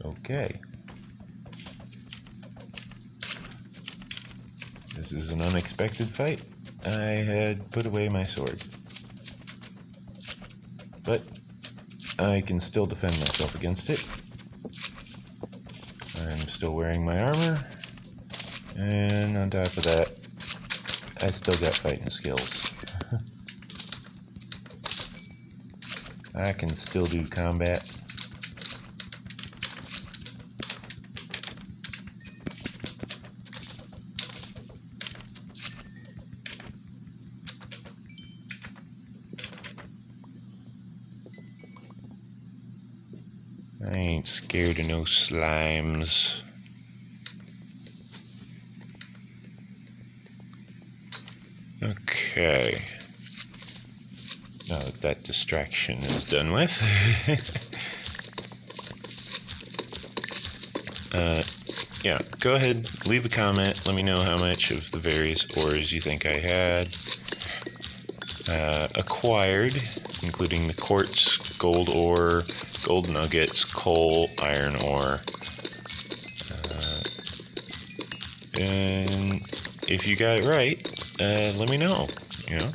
Okay. This is an unexpected fight. I had put away my sword. But I can still defend myself against it. I'm still wearing my armor. And on top of that, I still got fighting skills. I can still do combat. I ain't scared of no slimes. Okay. Now that that distraction is done with. Yeah, go ahead, leave a comment. Let me know how much of the various ores you think I had acquired, including the quartz, gold ore, gold nuggets, coal, iron ore. And if you got it right, let me know, you know?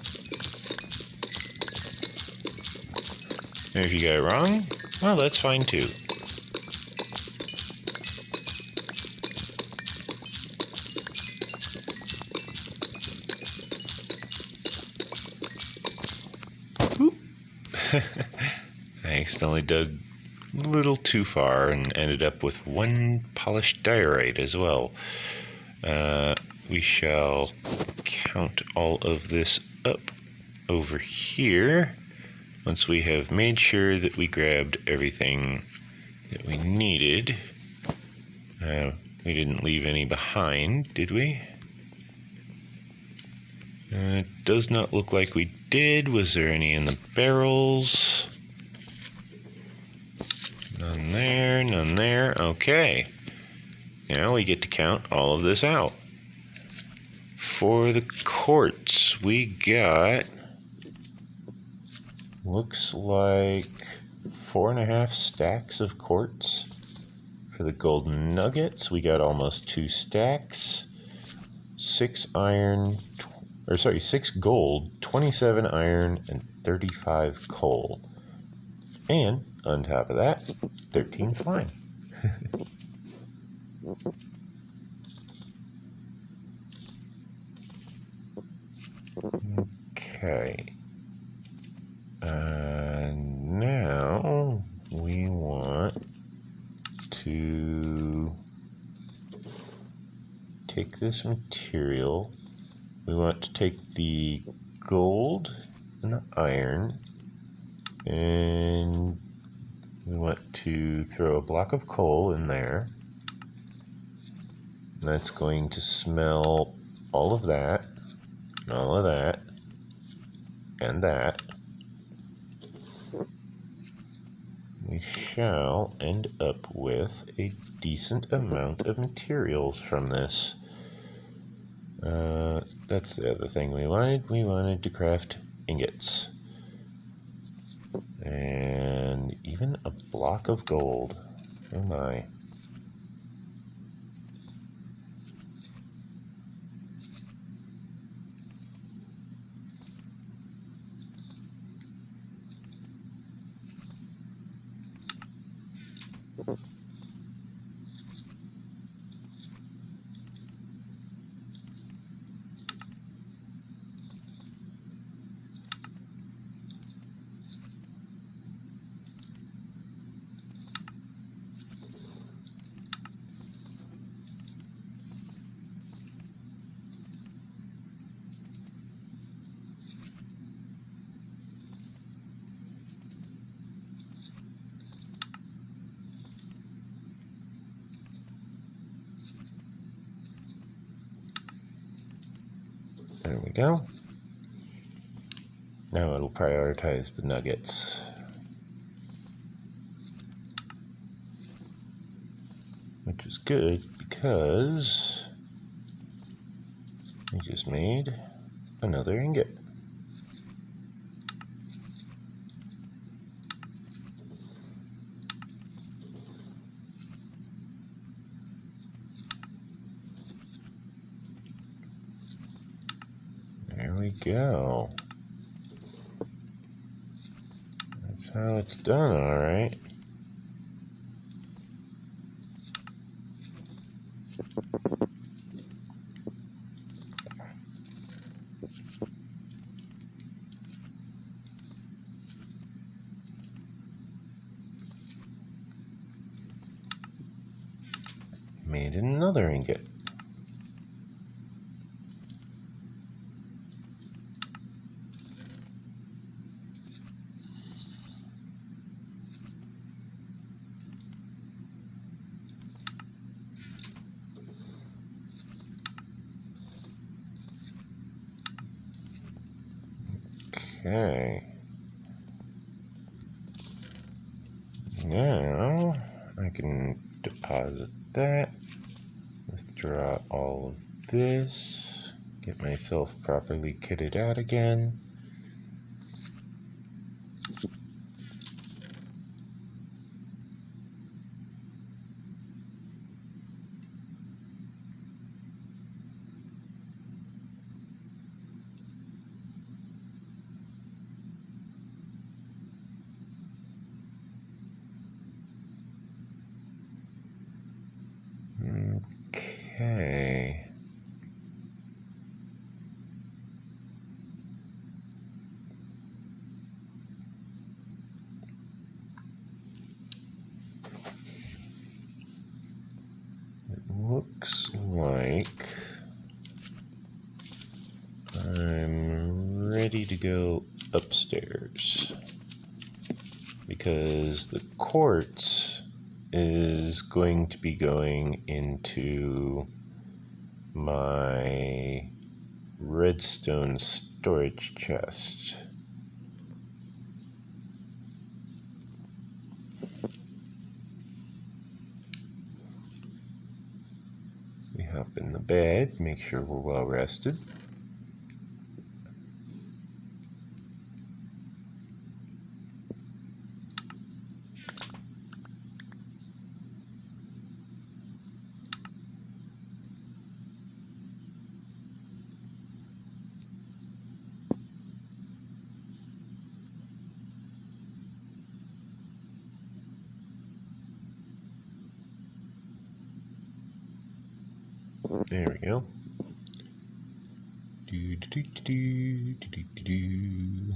And if you got it wrong, well, that's fine too. I accidentally dug a little too far and ended up with one polished diorite as well. We shall count all of this up over here once we have made sure that we grabbed everything that we needed. We didn't leave any behind, did we? It does not look like we did. Was there any in the barrels? None there, none there. Okay. Now we get to count all of this out. For the quartz, we got, looks like 4.5 stacks of quartz. For the gold nuggets, we got almost 2 stacks. 6 gold, 27 iron, and 35 coal. And on top of that, 13 slime. Okay. Now we want to take this material. We want to take the gold and the iron, and we want to throw a block of coal in there. And that's going to smell all of that, and all of that, and that. We shall end up with a decent amount of materials from this. That's the other thing we wanted. We wanted to craft ingots. And even a block of gold. Oh my. There we go. Now it'll prioritize the nuggets. Which is good because we just made another ingot. go. That's how it's done, alright. Made another ingot. Okay. Now I can deposit that, withdraw all of this, get myself properly kitted out again. Okay. It looks like I'm ready to go upstairs because the quartz is going to be going into my redstone storage chest. We hop in the bed, make sure we're well rested. There we go. Do, do, do, do, do, do, do, do.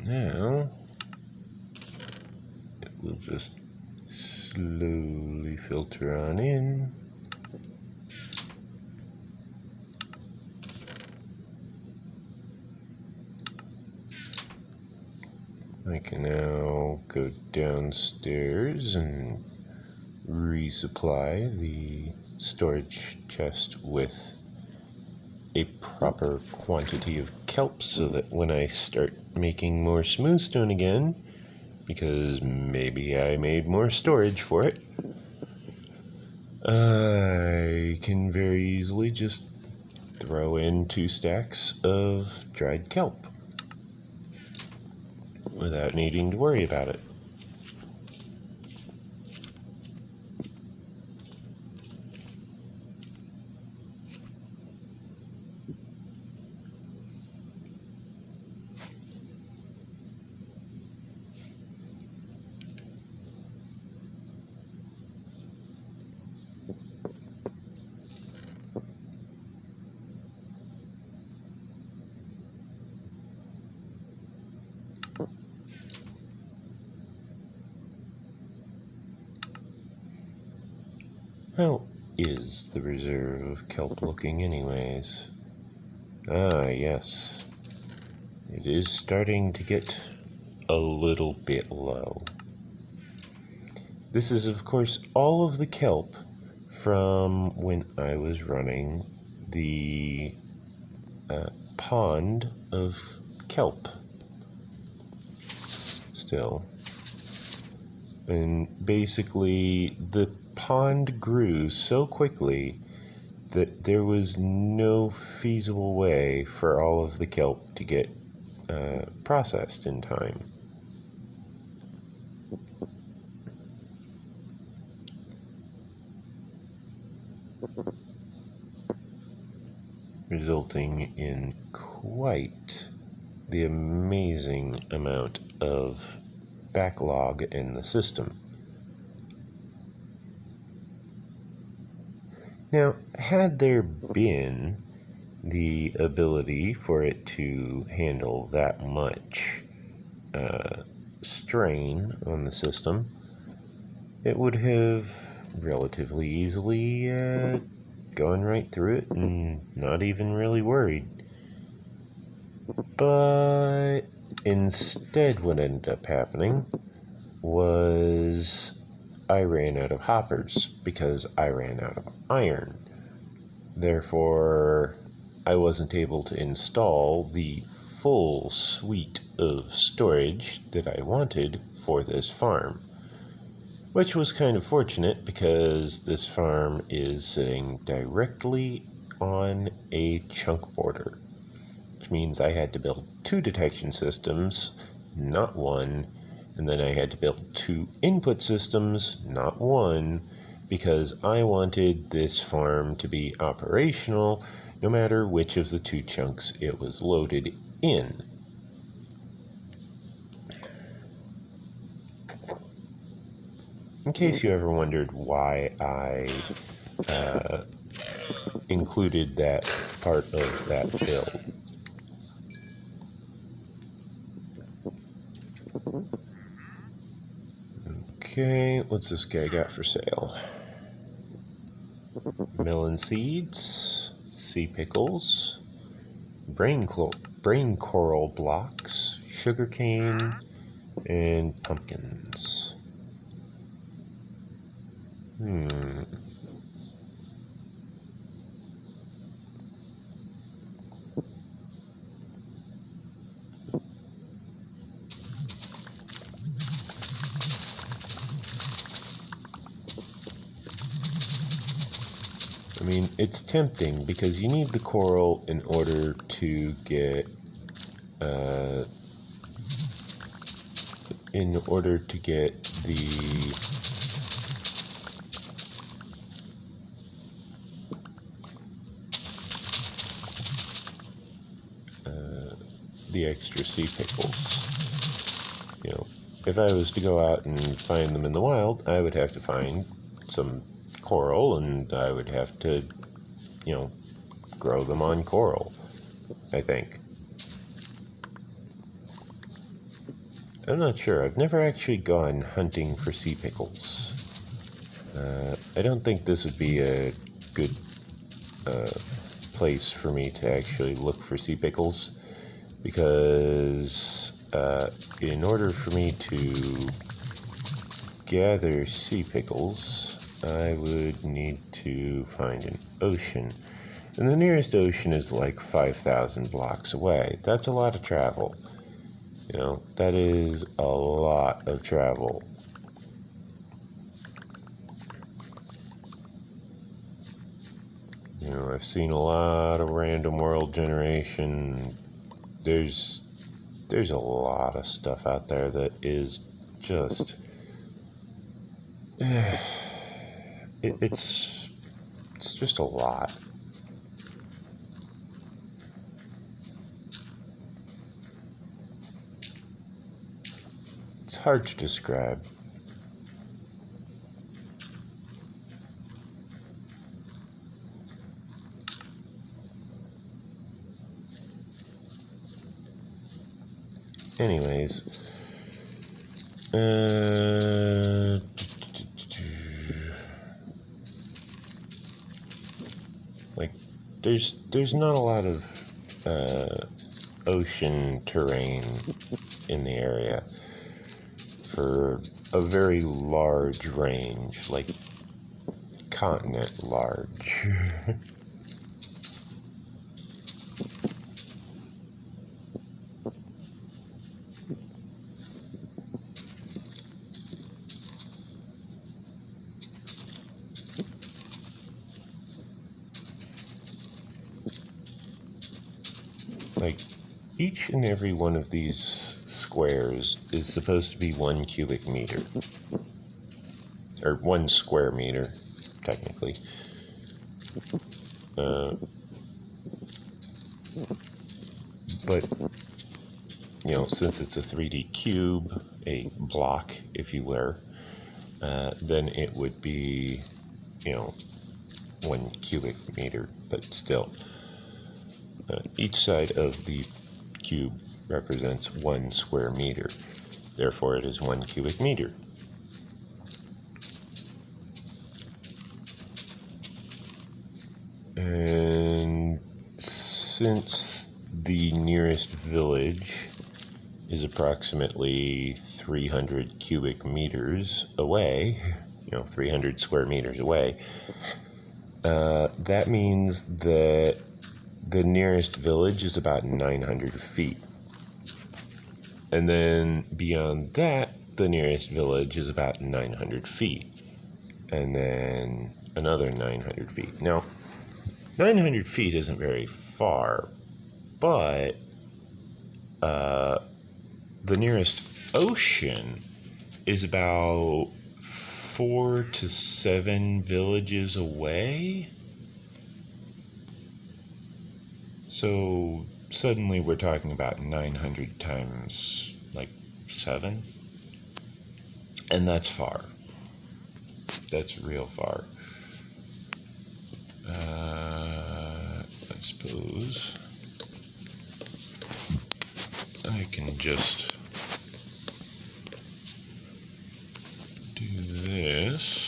Now, it will just slowly filter on in. I can now go downstairs and resupply the storage chest with a proper quantity of kelp so that when I start making more smoothstone again, because maybe I made more storage for it, I can very easily just throw in 2 stacks of dried kelp without needing to worry about it. How is the reserve of kelp looking anyways? Ah, yes. It is starting to get a little bit low. This is, of course, all of the kelp from when I was running the pond of kelp still. And basically, the pond grew so quickly that there was no feasible way for all of the kelp to get processed in time. Resulting in quite the amazing amount of backlog in the system. Now, had there been the ability for it to handle that much strain on the system, it would have relatively easily gone right through it and not even really worried. But instead, what ended up happening was I ran out of hoppers because I ran out of iron. Therefore, I wasn't able to install the full suite of storage that I wanted for this farm. Which was kind of fortunate because this farm is sitting directly on a chunk border. Which means I had to build 2 detection systems, not 1, and then I had to build 2 input systems, not 1, because I wanted this farm to be operational no matter which of the 2 chunks it was loaded in. In case you ever wondered why I included that part of that build. Okay, what's this guy got for sale? Melon seeds, sea pickles, brain coral blocks, sugarcane, and pumpkins. I mean, it's tempting because you need the coral in order to get the extra sea pickles. You know, if I was to go out and find them in the wild, I would have to find some coral, and I would have to, grow them on coral, I think. I'm not sure. I've never actually gone hunting for sea pickles. I don't think this would be a good place for me to actually look for sea pickles, because in order for me to gather sea pickles, I would need to find an ocean. And the nearest ocean is like 5,000 blocks away. That's a lot of travel. That is a lot of travel. I've seen a lot of random world generation. There's a lot of stuff out there that is just... It's just a lot. It's hard to describe. Anyways, like there's not a lot of ocean terrain in the area for a very large range, like continent large. each and every one of these squares is supposed to be 1 cubic meter. Or 1 square meter, technically. But, you know, since it's a 3D cube, a block, if you will, then it would be, you know, 1 cubic meter, but still. Each side of the cube represents 1 square meter. Therefore, it is 1 cubic meter. And since the nearest village is approximately 300 cubic meters away, you know, 300 square meters away, that means that the nearest village is about 900 feet. And then beyond that, the nearest village is about 900 feet. And then another 900 feet. Now, 900 feet isn't very far, but the nearest ocean is about 4 to 7 villages away. So suddenly we're talking about 900 times like 7. And that's far. That's real far. I suppose I can just do this.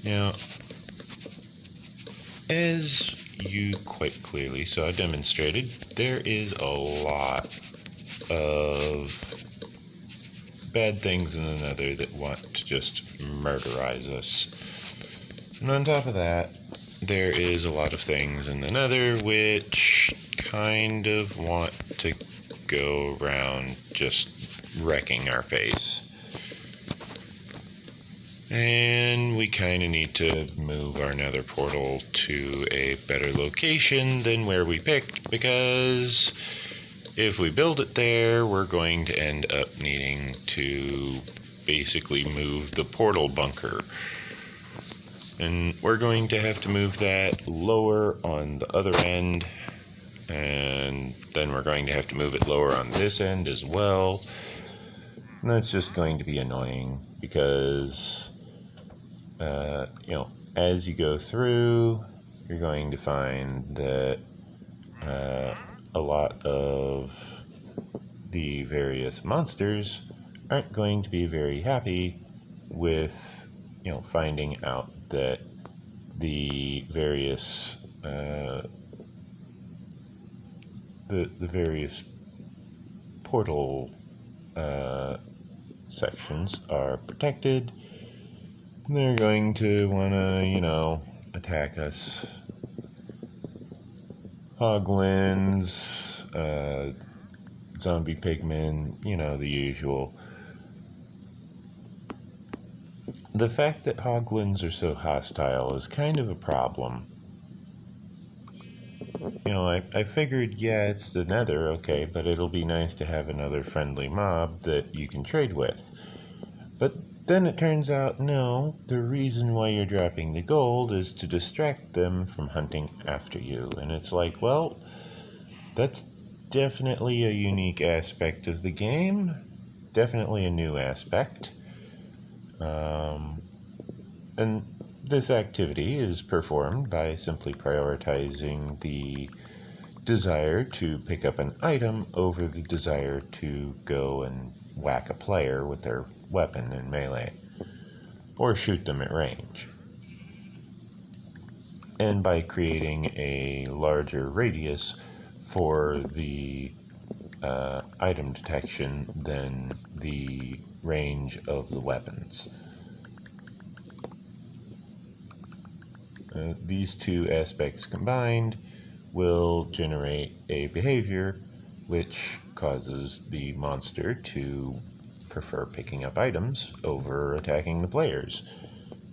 Now, as you quite clearly saw demonstrated, there is a lot of bad things in the Nether that want to just murderize us. And on top of that, there is a lot of things in the Nether which kind of want to go around just wrecking our face. And we kind of need to move our Nether portal to a better location than where we picked, because if we build it there, we're going to end up needing to basically move the portal bunker. And we're going to have to move that lower on the other end, and then we're going to have to move it lower on this end as well. And that's just going to be annoying, because you know, as you go through, you're going to find that a lot of the various monsters aren't going to be very happy with, you know, finding out that the various the various portal sections are protected. They're going to want to, you know, attack us. Hoglins, zombie pigmen, you know, the usual. The fact that hoglins are so hostile is kind of a problem. You know, I figured, yeah, it's the Nether, okay, but it'll be nice to have another friendly mob that you can trade with. But then it turns out, no, the reason why you're dropping the gold is to distract them from hunting after you. And it's like, well, that's definitely a unique aspect of the game. Definitely a new aspect. And this activity is performed by simply prioritizing the desire to pick up an item over the desire to go and whack a player with their weapon in melee, or shoot them at range. And by creating a larger radius for the item detection than the range of the weapons. These two aspects combined will generate a behavior which causes the monster to prefer picking up items over attacking the players,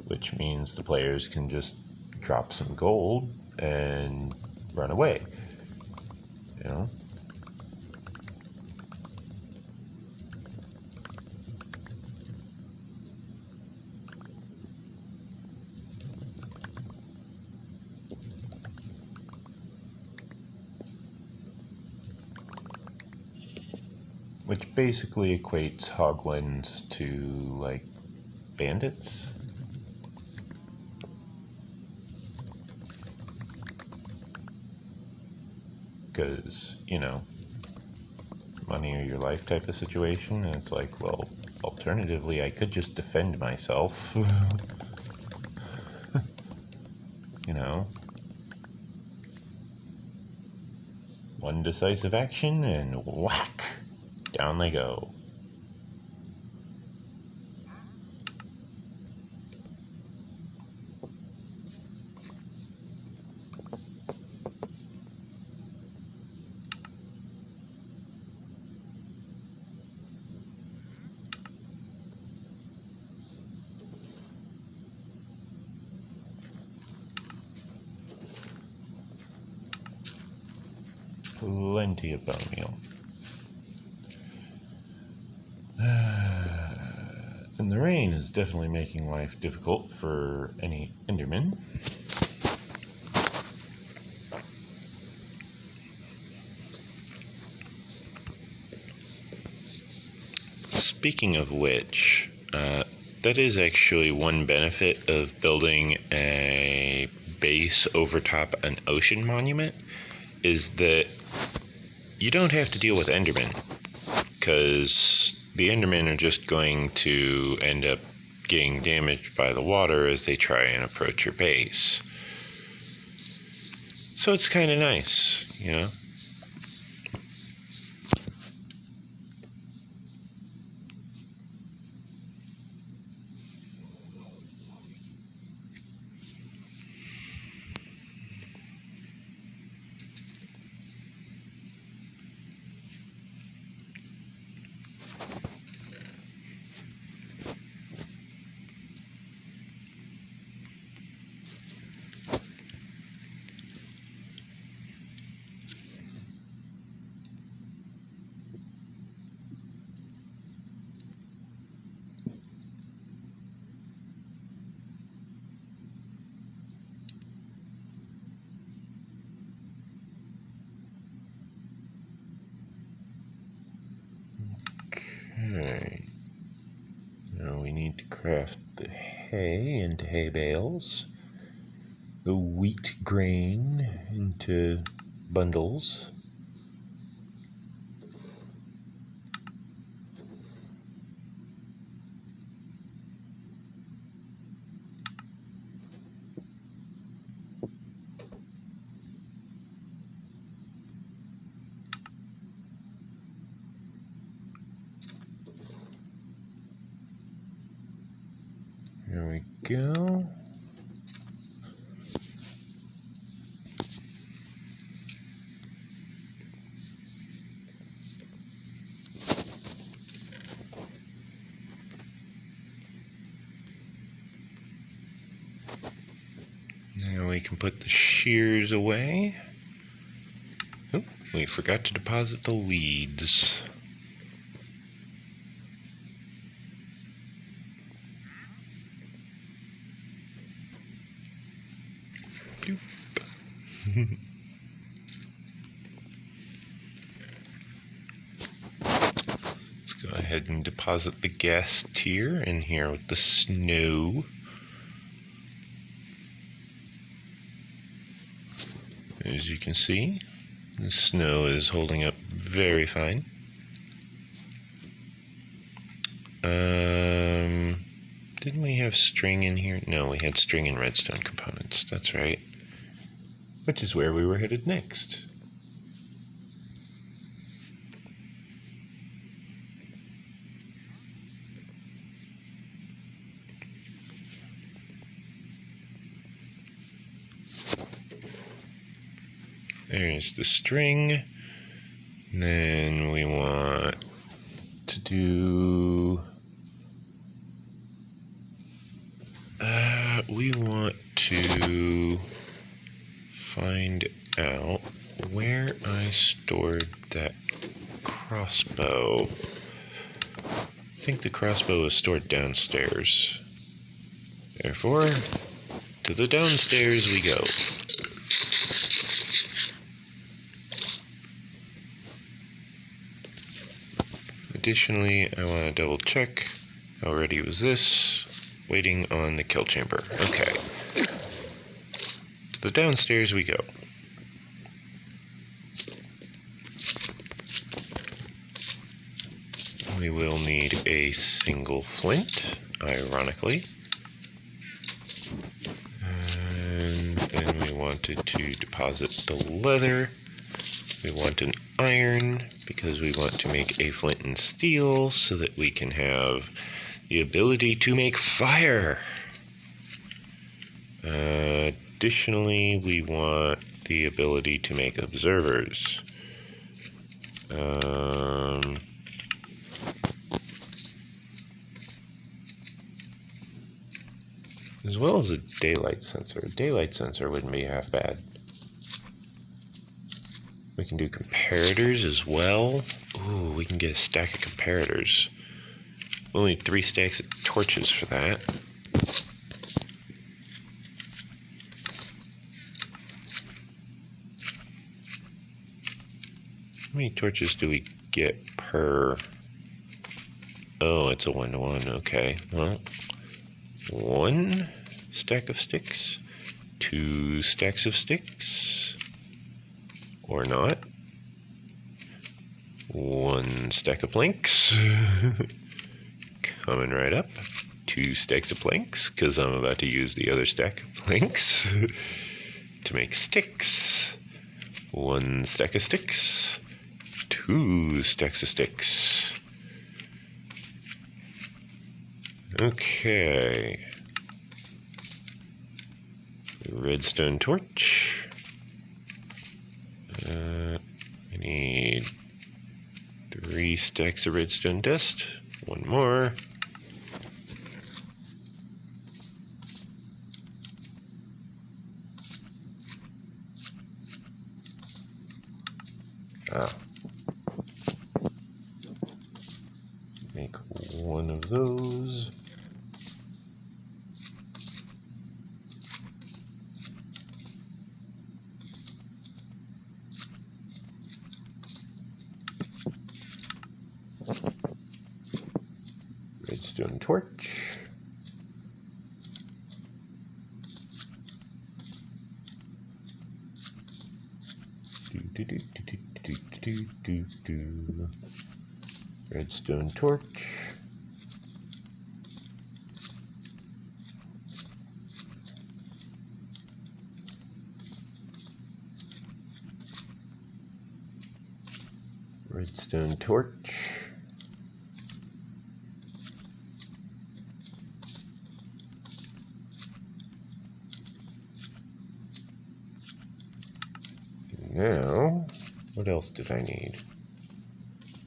which means the players can just drop some gold and run away, you know? Which basically equates hoglins to, like, bandits. Because, you know, money or your life type of situation, and it's like, well, alternatively, I could just defend myself. You know? One decisive action, and whack! Down they go. Plenty of bone meal. And the rain is definitely making life difficult for any Enderman. Speaking of which, that is actually one benefit of building a base over top an ocean monument, is that you don't have to deal with Endermen, because the Endermen are just going to end up getting damaged by the water as they try and approach your base. So it's kind of nice, you know? Okay. Now we need to craft the hay into hay bales, the wheat grain into bundles. There we go. Now we can put the shears away. Oh, we forgot to deposit the weeds. Bloop. Let's go ahead and deposit the gas tier in here with the snow. As you can see, the snow is holding up very fine. Didn't we have string in here? No, we had string and redstone components. That's right. Which is where we were headed next. There's the string. And then we want to do... we want to find out where I stored that crossbow. I think the crossbow is stored downstairs. Therefore, to the downstairs we go. Additionally, I want to double check how ready was this. Waiting on the kill chamber. Okay. To the downstairs we go. We will need a single flint, ironically. And then we wanted to deposit the leather. We want an iron because we want to make a flint and steel so that we can have the ability to make fire. Additionally, we want the ability to make observers. As well as a daylight sensor. A daylight sensor wouldn't be half bad. We can do comparators as well. Ooh, we can get a stack of comparators. We'll need 3 stacks of torches for that. How many torches do we get per... Oh, it's a 1-to-1. Okay, well... 1 stack of sticks, 2 stacks of sticks, or not. 1 stack of planks, coming right up. 2 stacks of planks, because I'm about to use the other stack of planks to make sticks. 1 stack of sticks, 2 stacks of sticks. Okay. Redstone torch. I need 3 stacks of redstone dust. 1 more. Make 1 of those. Redstone torch. Redstone torch. Redstone torch. Now, what else did I need?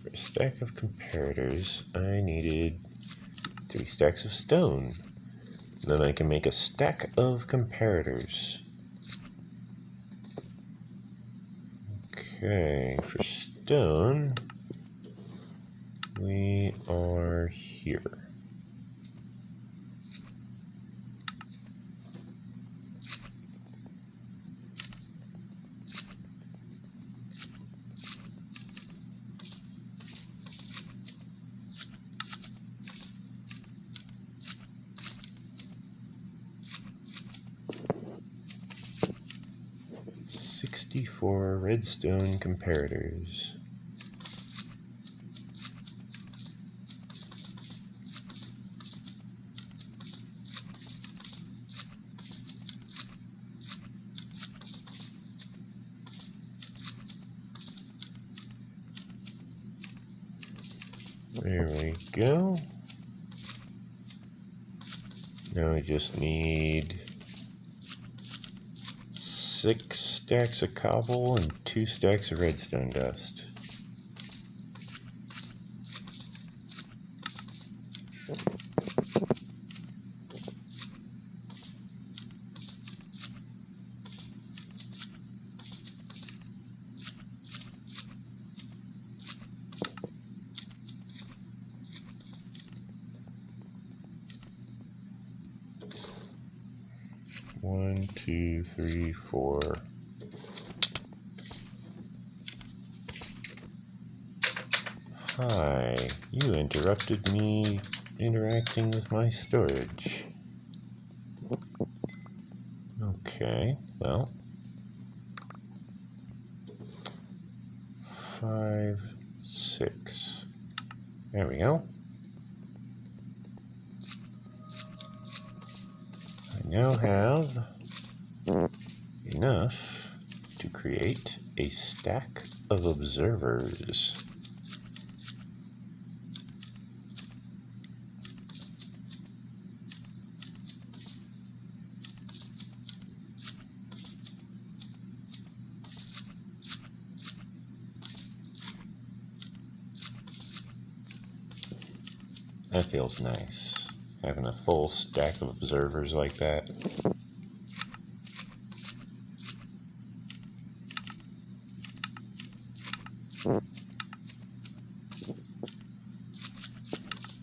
For a stack of comparators, I needed 3 stacks of stone. Then I can make a stack of comparators. Okay, for stone, we are here. For redstone comparators. There we go. Now I just need 6 stacks of cobble and 2 stacks of redstone dust. One, two, three, four. Hi, you interrupted me interacting with my storage. Okay, well. 5, 6. There we go. I now have enough to create a stack of observers. That feels nice, having a full stack of observers like that.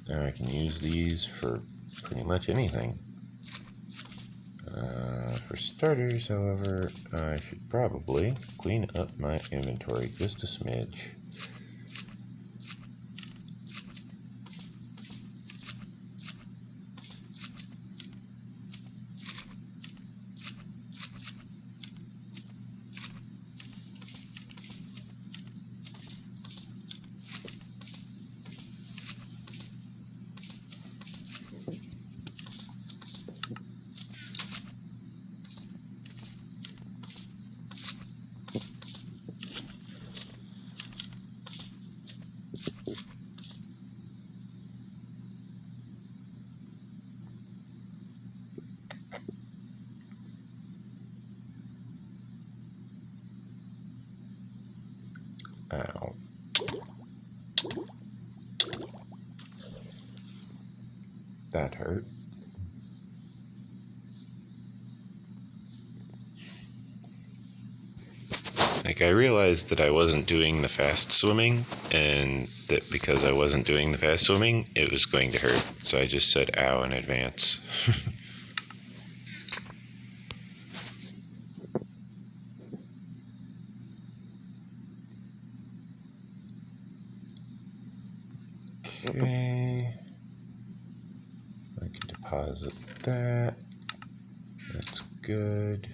Now I can use these for pretty much anything. For starters, however, I should probably clean up my inventory just a smidge. Ow. That hurt. Like, I realized that I wasn't doing the fast swimming, and that because I wasn't doing the fast swimming, it was going to hurt. So I just said ow in advance. Okay. I can deposit that. That's good.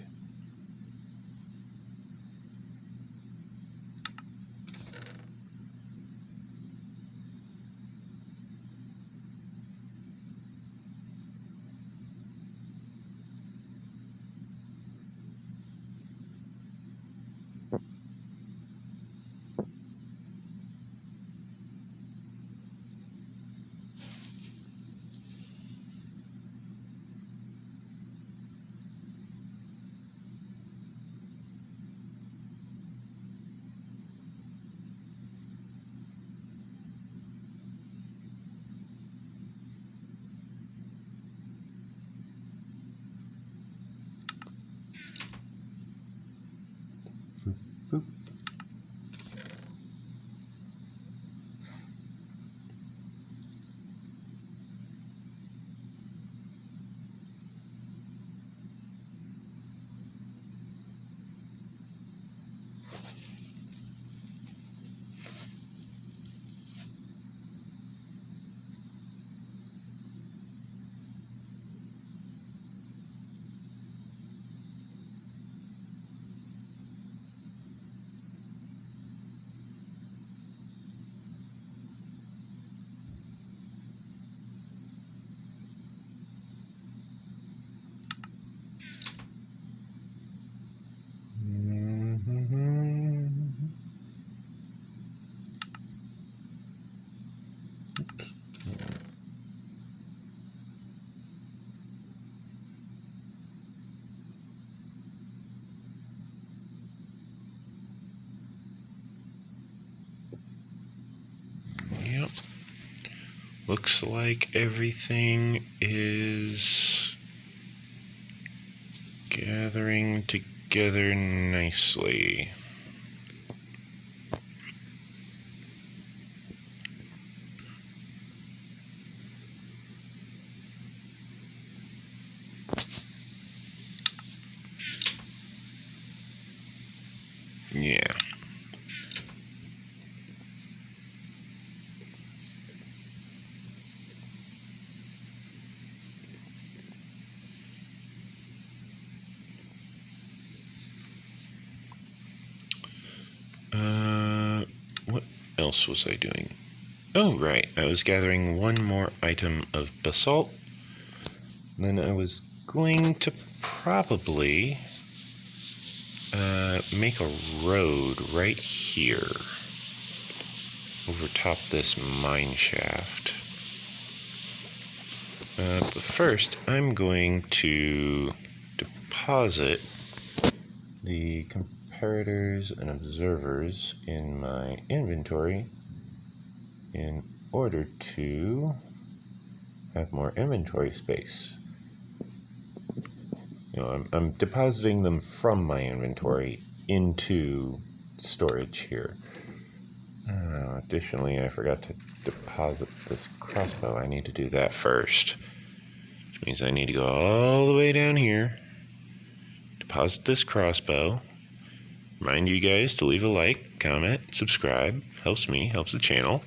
Looks like everything is gathering together nicely. Yeah. What else was I doing? Oh, right. I was gathering one more item of basalt. Then I was going to probably make a road right here over top this mine shaft. But first, I'm going to deposit the comparators and observers in my inventory in order to have more inventory space. You know, I'm depositing them from my inventory into storage here. Additionally, I forgot to deposit this crossbow. I need to do that first. Which means I need to go all the way down here, deposit this crossbow. Remind you guys to leave a like, comment, subscribe. Helps me, helps the channel.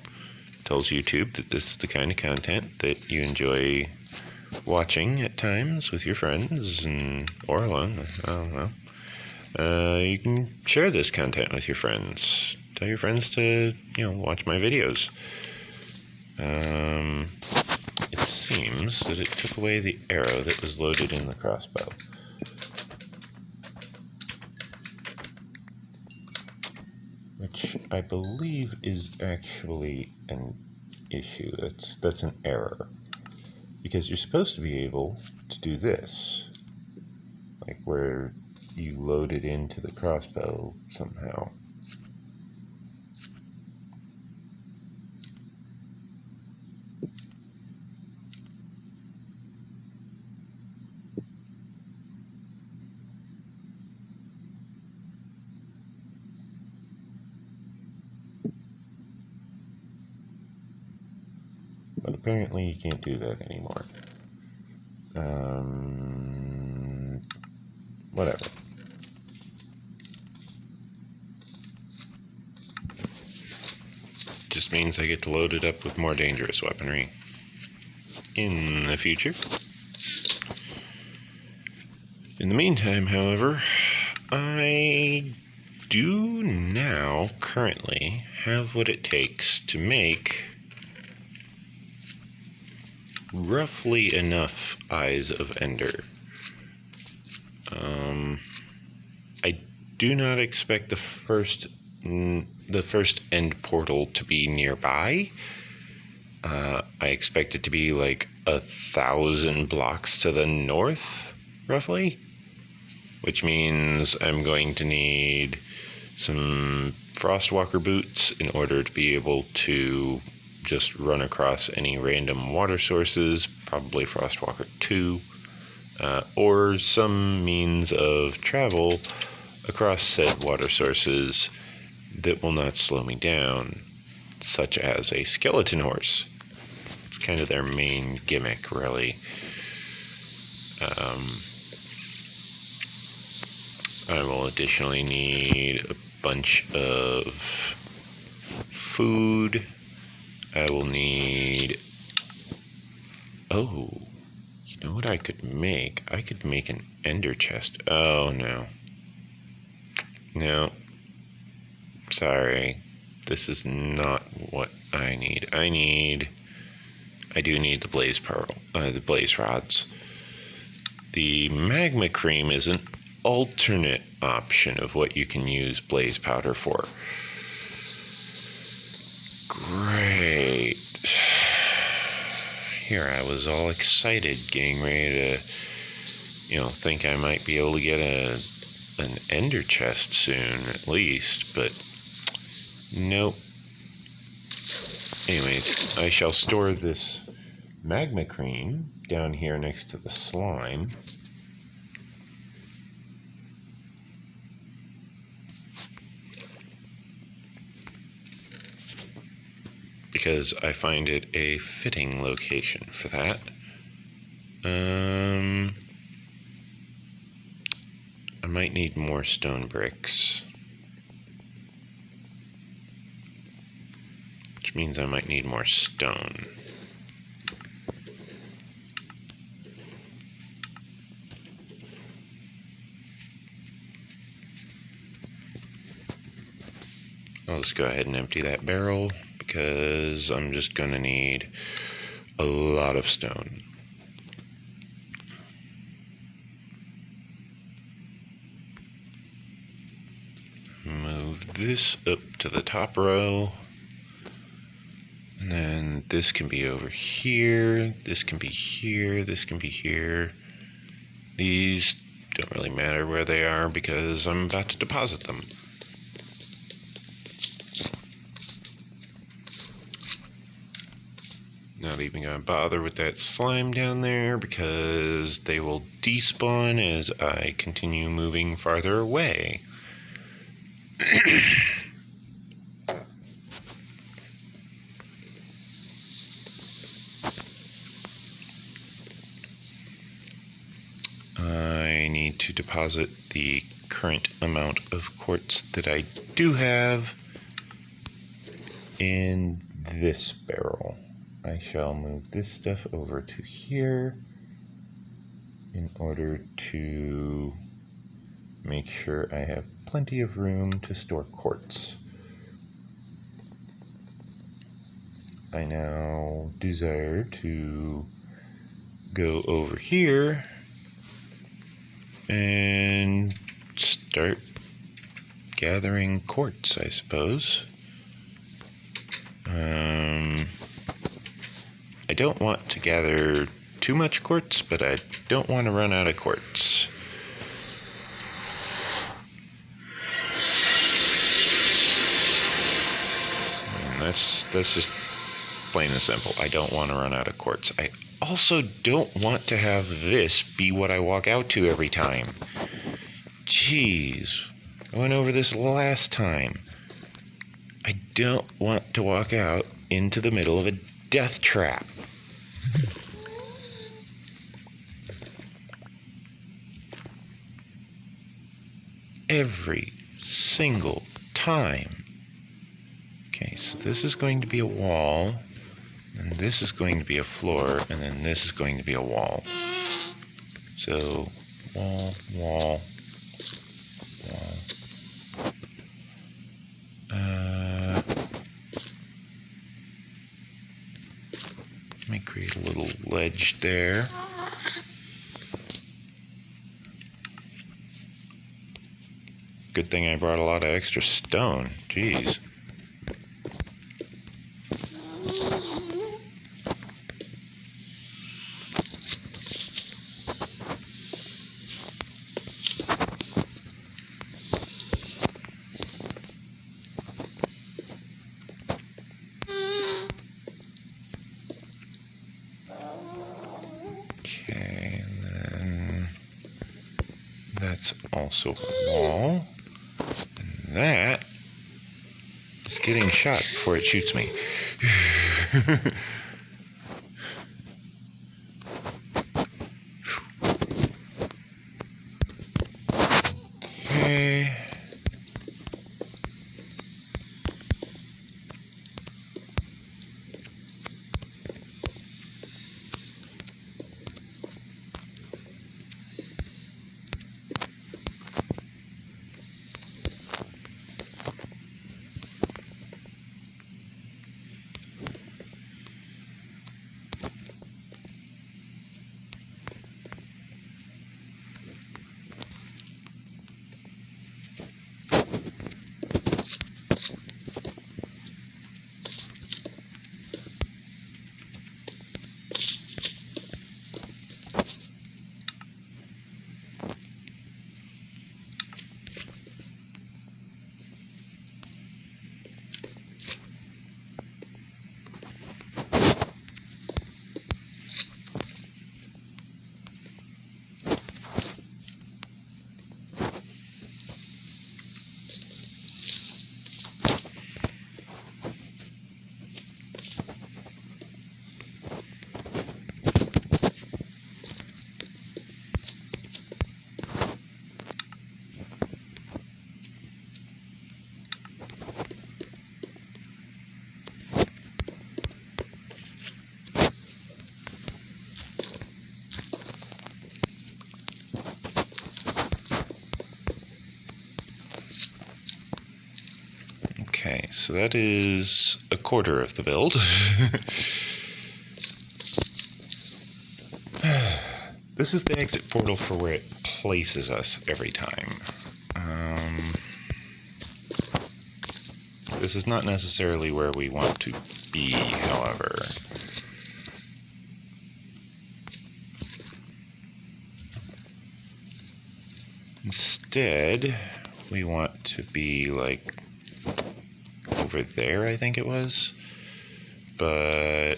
Tells YouTube that this is the kind of content that you enjoy watching at times with your friends or alone. I don't know. You can share this content with your friends. Tell your friends to, watch my videos. It seems that it took away the arrow that was loaded in the crossbow. Which I believe is actually an issue. That's an error. Because you're supposed to be able to do this. Like where you load it into the crossbow somehow. But apparently you can't do that anymore. Whatever. Just means I get to load it up with more dangerous weaponry in the future. In the meantime, however, I do now currently have what it takes to make roughly enough Eyes of Ender. I do not expect the first end portal to be nearby. I expect it to be like 1,000 blocks to the north, roughly. Which means I'm going to need some Frostwalker boots in order to be able to just run across any random water sources, probably Frostwalker 2, or some means of travel across said water sources that will not slow me down, such as a skeleton horse. It's kind of their main gimmick, really. I will additionally need a bunch of food. I will need... Oh, you know what I could make? I could make an ender chest. Oh, no. No. Sorry. This is not what I need. I do need the blaze pearl, the blaze rods. The magma cream is an alternate option of what you can use blaze powder for. Great. Here I was all excited, getting ready to, think I might be able to get an ender chest soon, at least, but nope. Anyways, I shall store this magma cream down here next to the slime. Because I find it a fitting location for that. I might need more stone bricks. Which means I might need more stone. I'll just go ahead and empty that barrel because I'm just going to need a lot of stone. Move this up to the top row. And then this can be over here. This can be here. This can be here. These don't really matter where they are because I'm about to deposit them. Not even going to bother with that slime down there because they will despawn as I continue moving farther away. I need to deposit the current amount of quartz that I do have in this barrel. I shall move this stuff over to here in order to make sure I have plenty of room to store quartz. I now desire to go over here and start gathering quartz, I suppose. I don't want to gather too much quartz, but I don't want to run out of quartz. And that's just plain and simple. I don't want to run out of quartz. I also don't want to have this be what I walk out to every time. Jeez, I went over this last time. I don't want to walk out into the middle of a death trap. Every single time. Okay, so this is going to be a wall, and this is going to be a floor, and then this is going to be a wall. So, wall, wall, wall. Let me create a little ledge there. Good thing I brought a lot of extra stone. Jeez. Okay, and then that's also a wall. And that is getting shot before it shoots me. Okay. so that is a quarter of the build. This is the exit portal for where it places us every time. This is not necessarily where we want to be, however. Instead, we want to be like over there, I think it was. But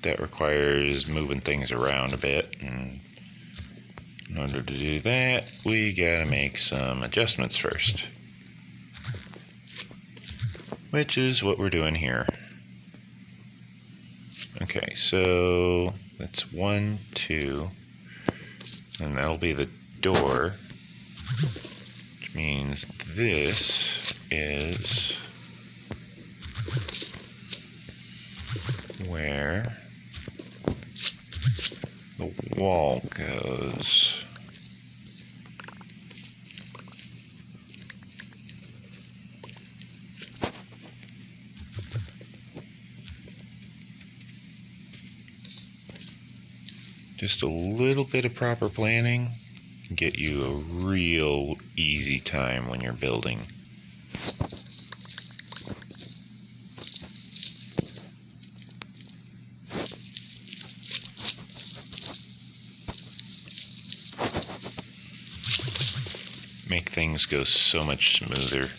that requires moving things around a bit, and in order to do that, we gotta make some adjustments first. Which is what we're doing here. Okay, so that's 1, 2, and that'll be the door, which means this is where the wall goes. Just a little bit of proper planning can get you a real easy time when you're building. Make things go so much smoother.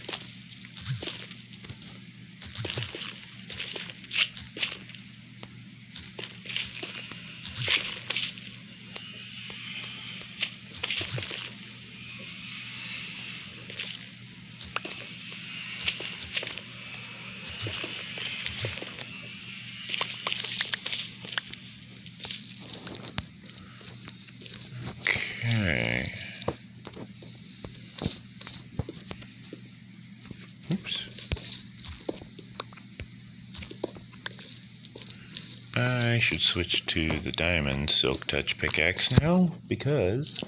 Okay. Oops. I should switch to the diamond silk touch pickaxe now, because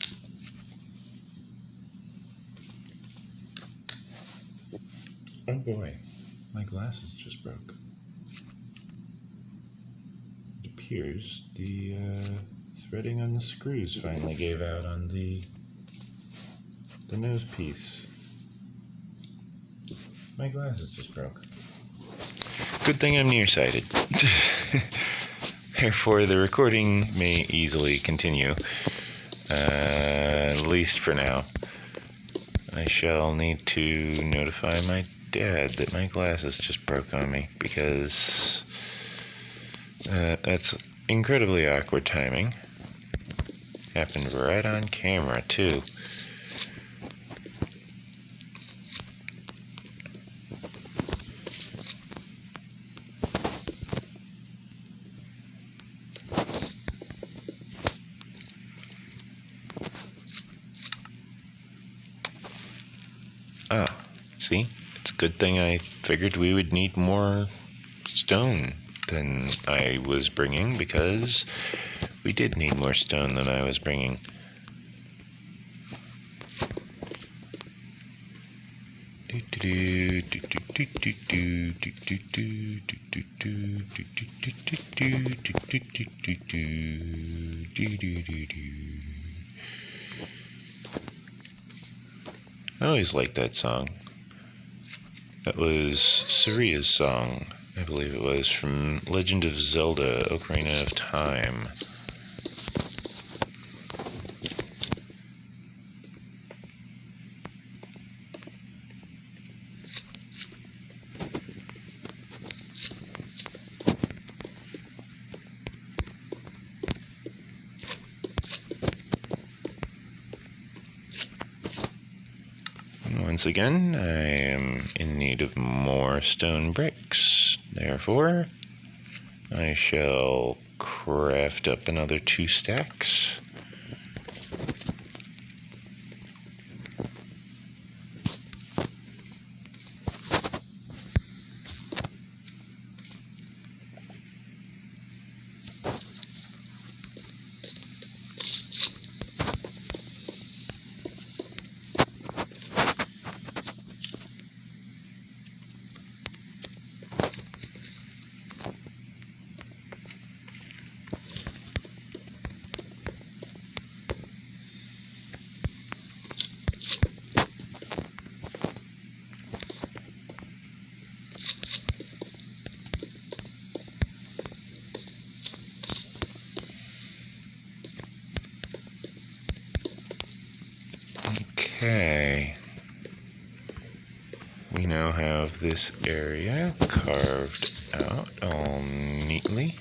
oh boy, my glasses just broke. It appears the threading on the screws finally gave out on the nose piece. My glasses just broke. Good thing I'm nearsighted. Therefore, the recording may easily continue, at least for now. I shall need to notify my dad that my glasses just broke on me, because that's incredibly awkward timing. Happened right on camera, too. Ah, see? It's a good thing I figured we would need more stone than I was bringing, because we did need more stone than I was bringing. I always liked that song. That was Saria's song, I believe it was, from Legend of Zelda: Ocarina of Time. Once again, I am in need of more stone bricks. Therefore, I shall craft up another 2 stacks. Okay. We now have this area carved out all neatly.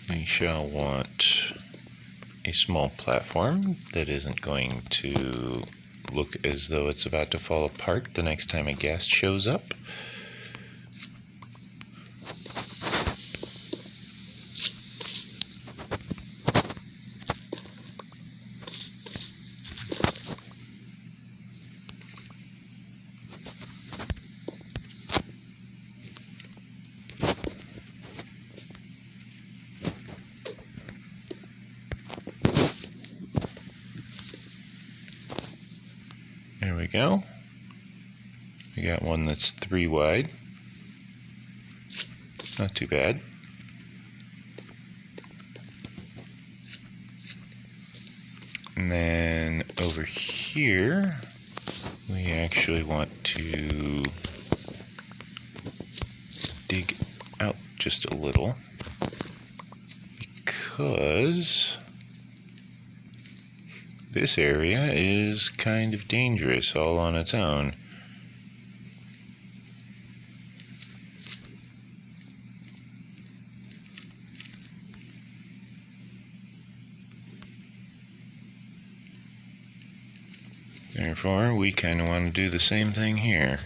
We shall want a small platform that isn't going to look as though it's about to fall apart the next time a guest shows up. There we go. We got one that's 3 wide. Not too bad. And then over here, we actually want to dig out just a little because this area is kind of dangerous all on its own. Therefore, we kind of want to do the same thing here.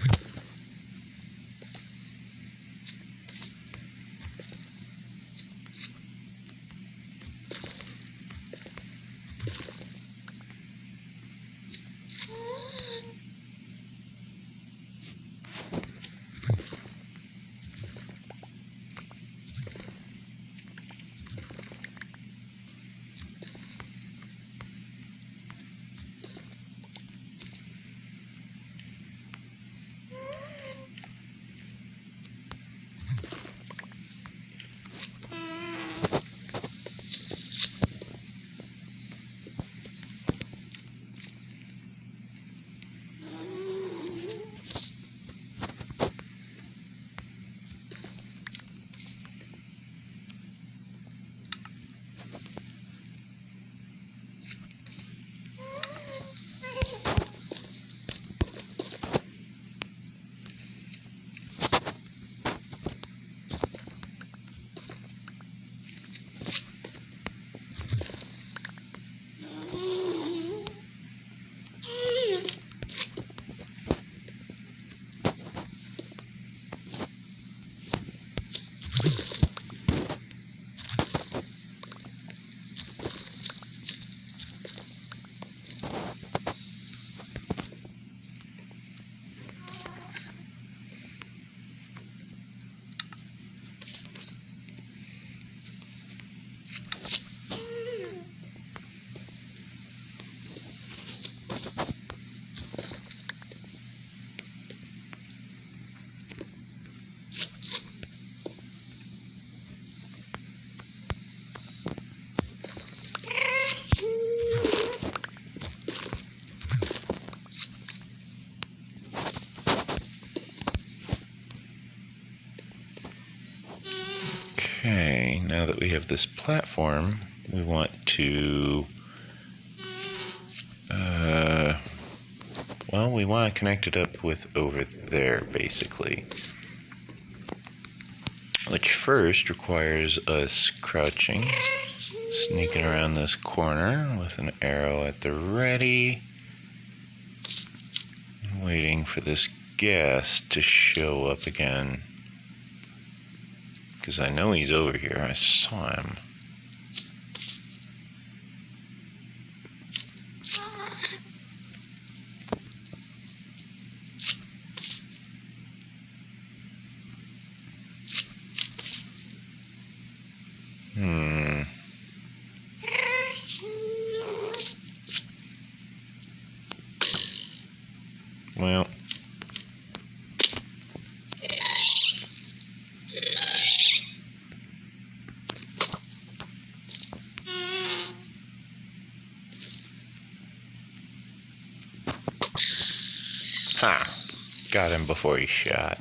Okay, now that we have this platform, we want to, well, we want to connect it up with over there, basically. Which first requires us crouching, sneaking around this corner with an arrow at the ready, waiting for this guest to show up again. Because I know he's over here. I saw him. Well. Ha! Got him before he shot.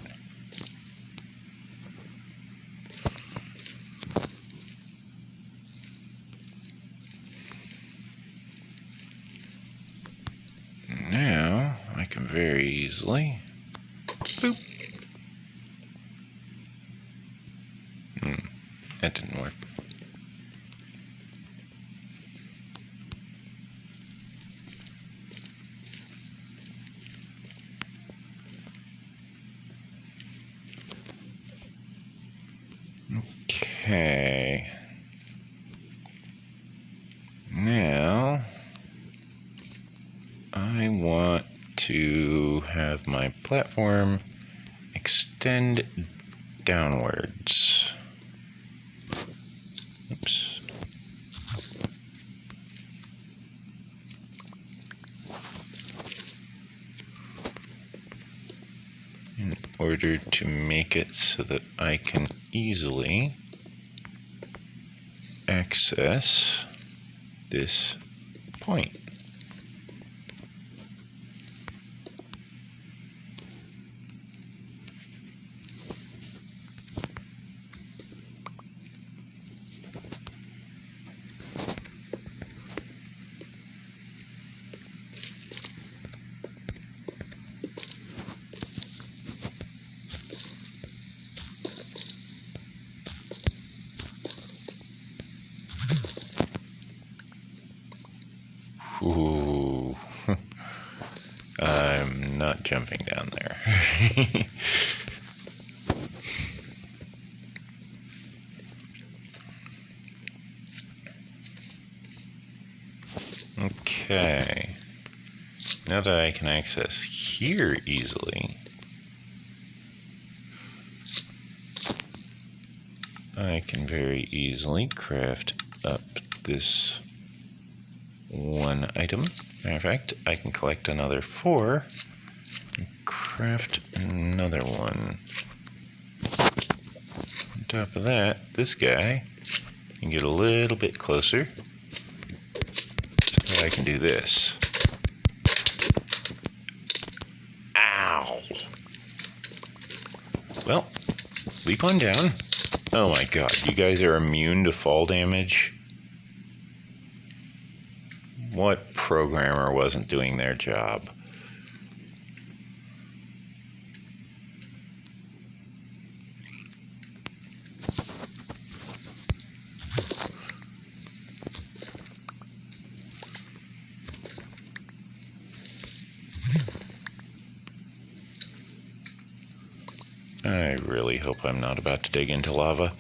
very easily. Boop. That didn't work. Okay. Now, I want to have my platform extend downwards. Oops. In order to make it so that I can easily access this point. Ooh. I'm not jumping down there. Okay. Now that I can access here easily, I can very easily craft up this one item. Matter of fact, I can collect another 4 and craft another one. On top of that, this guy can get a little bit closer, so I can do this. Ow! Well, leap on down. Oh my god, you guys are immune to fall damage? What programmer wasn't doing their job? I really hope I'm not about to dig into lava.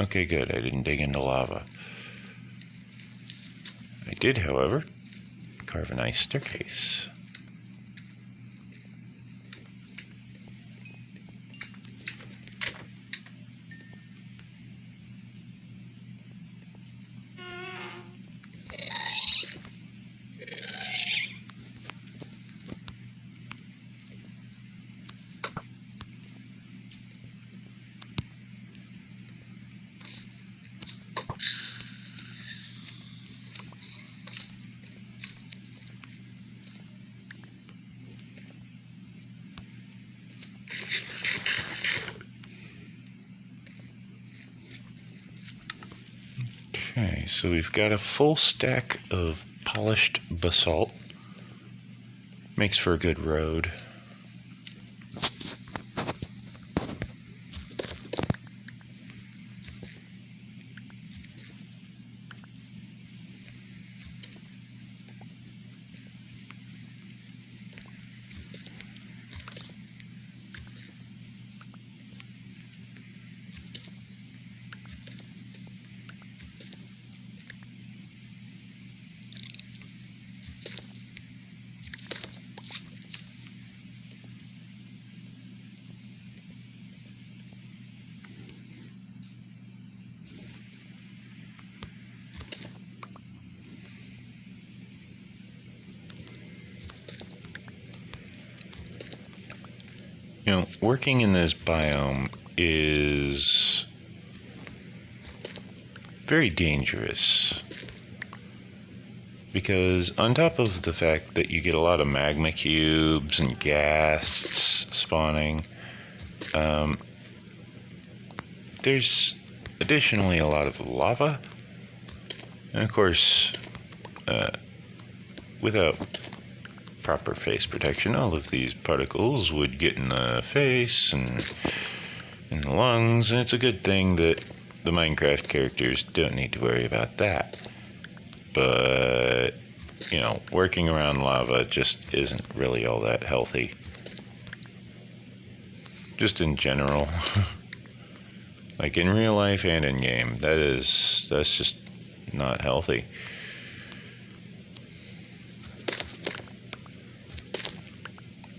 Okay, good. I didn't dig into lava. I did, however, carve a nice staircase. Okay, so we've got a full stack of polished basalt. Makes for a good road. You know, working in this biome is very dangerous because on top of the fact that you get a lot of magma cubes and ghasts spawning, there's additionally a lot of lava, and of course without proper face protection, all of these particles would get in the face and in the lungs, and it's a good thing that the Minecraft characters don't need to worry about that. But, you know, working around lava just isn't really all that healthy. Just in general. Like in real life and in game, that's just not healthy.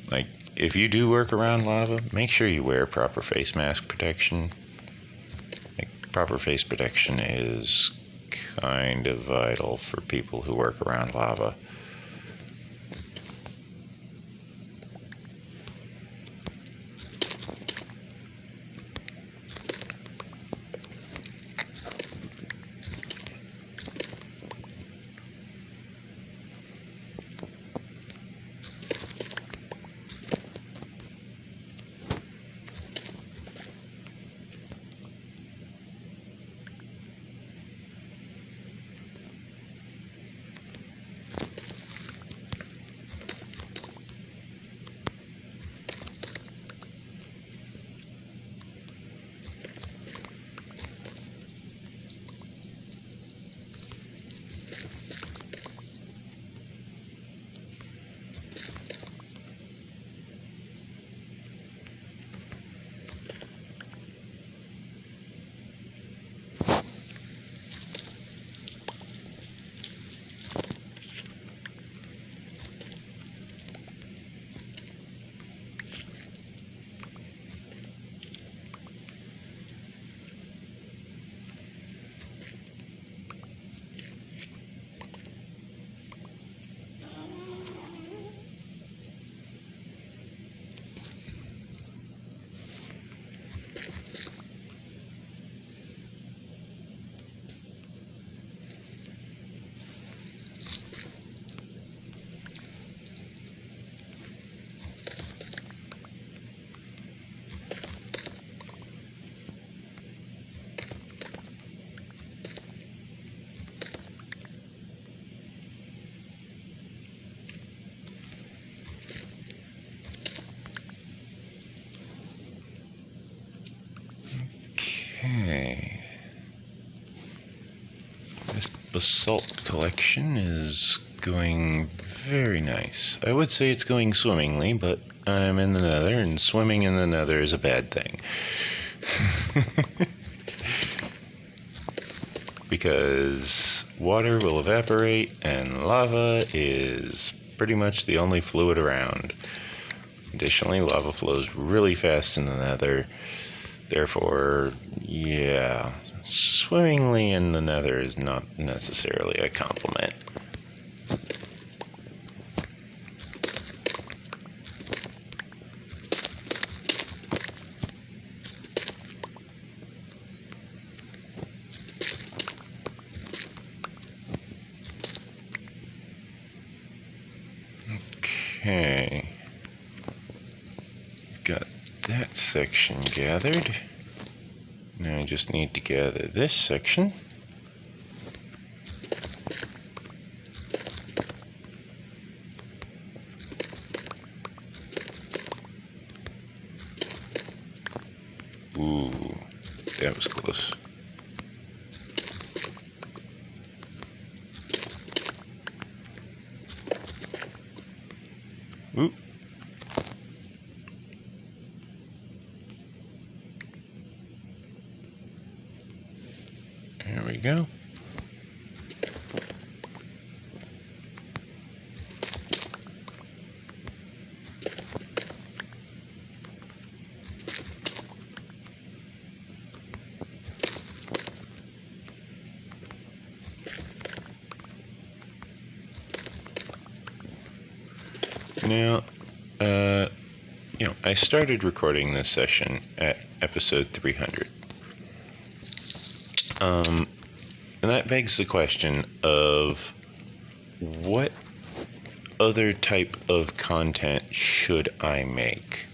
Like, if you do work around lava, make sure you wear proper face mask protection. Like, proper face protection is kind of vital for people who work around lava. Okay. This basalt collection is going very nice. I would say it's going swimmingly, but I'm in the nether, and swimming in the nether is a bad thing. Because water will evaporate, and lava is pretty much the only fluid around. Additionally, lava flows really fast in the nether. Therefore, yeah, swimmingly in the nether is not necessarily a compliment. Okay. Got that section gathered. Now I just need to gather this section. Ooh, that was close. Ooh. There we go. Now, I started recording this session at episode 300. And that begs the question of what other type of content should I make?